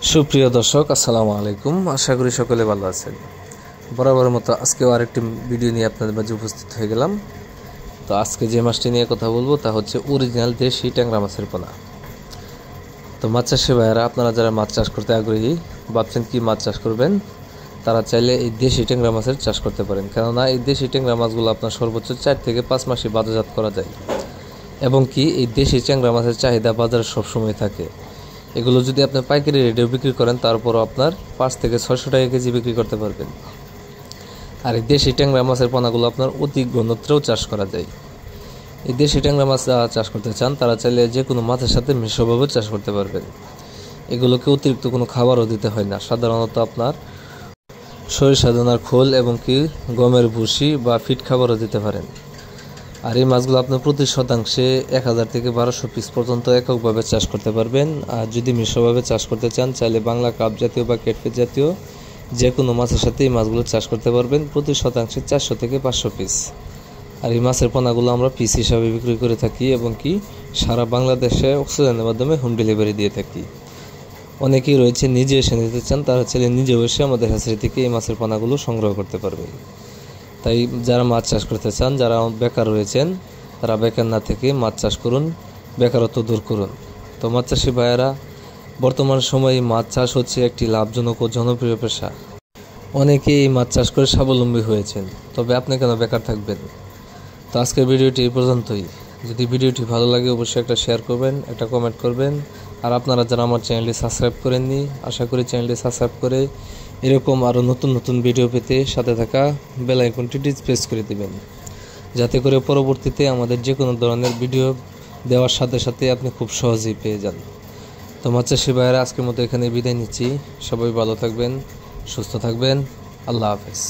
সুপ্রিয় দর্শক, আসসালামু আলাইকুম। আশা করি সকলে ভালো আছেন। বরাবরের মতো আজকেও আরেকটি ভিডিও নিয়ে আপনাদের মাঝে উপস্থিত হয়ে গেলাম। তো আজকে যে মাছটি নিয়ে কথা বলবো তা হচ্ছে অরিজিনাল দেশি ট্যাংরা মাছের পোনা। তো মাছ চাষি ভাইয়েরা, আপনারা যারা মাছ চাষ করতে আগ্রহী, ভাবছেন কি মাছ চাষ করবেন, তারা চাইলে এই দেশি ট্যাংরা মাছের চাষ করতে পারেন। কেননা এই দেশি ট্যাংরা মাছগুলো আপনার সর্বোচ্চ 4 থেকে 5 মাসে বাজারজাত করা যায়, এবং কি এই দেশি ট্যাংরা মাছের চাহিদা বাজারে সবসময় থাকে। এগুলো যদি আপনি পাইকারি রেটেও বিক্রি করেন, তারপরও আপনার 5 থেকে 600 টাকা কেজি বিক্রি করতে পারবেন। আর এই দেশি ট্যাংরা মাছের পোনাগুলো আপনার অতি ঘনত্বেও চাষ করা যায়। এই দেশি ট্যাংরা মাছ চাষ করতে চান, তারা চাইলে যে কোনো মাছের সাথে মিশ্রভাবে চাষ করতে পারবেন। এগুলোকে অতিরিক্ত কোনো খাবারও দিতে হয় না। সাধারণত আপনার সরিষা দানার খোল এবং কি গমের ভুসি বা ফিট খাবারও দিতে পারেন। আর এই মাছগুলো আপনি প্রতি শতাংশে 1000 থেকে 1200 পিস পর্যন্ত এককভাবে চাষ করতে পারবেন। আর যদি মিশ্রভাবে চাষ করতে চান, চাইলে বাংলা কাপ জাতীয় বা ক্যাটফিশ জাতীয় যে কোনো মাছের সাথে এই মাছগুলো চাষ করতে পারবেন, প্রতি শতাংশে 400 থেকে 500 পিস। আর এই মাছের পোনাগুলো আমরা পিস হিসাবে বিক্রি করে থাকি, এবং কি সারা বাংলাদেশে অক্সিজেনের মাধ্যমে হোম ডেলিভারি দিয়ে থাকি। অনেকেই রয়েছে নিজে এসে নিতে চান, তারা চাইলে নিজেও এসে আমাদের হ্যাচারি থেকে এই মাছের পোনাগুলো সংগ্রহ করতে পারবেন। তাই যারা মাছ চাষ করতে চান, যারা বেকার রয়েছেন, তারা বেকার না থেকে মাছ চাষ করুন, বেকারত্ব দূর করুন। তো মাছ চাষি ভাইয়েরা, বর্তমান সময়ে মাছ চাষ হচ্ছে একটি লাভজনক ও জনপ্রিয় পেশা। অনেকেই এই মাছ চাষ করে স্বাবলম্বী হয়েছেন, তবে আপনি কেন বেকার থাকবেন? তো আজকের ভিডিওটি এই পর্যন্তই। যদি ভিডিওটি ভালো লাগে, অবশ্যই একটা শেয়ার করবেন, একটা কমেন্ট করবেন। আর আপনারা যারা আমার চ্যানেলটি সাবস্ক্রাইব করেননি, আশা করি চ্যানেলটি সাবস্ক্রাইব করে এরকম আরও নতুন নতুন ভিডিও পেতে সাথে থাকা বেল আইকনটি প্রেস করে দিবেন, যাতে করে পরবর্তীতে আমাদের যে কোনো ধরনের ভিডিও দেওয়ার সাথে সাথে আপনি খুব সহজেই পেয়ে যান। তো মাছ চাষি ভাইয়েরা, আজকের মতো এখানে বিদায় নিচ্ছি। সবাই ভালো থাকবেন, সুস্থ থাকবেন। আল্লাহ হাফেজ।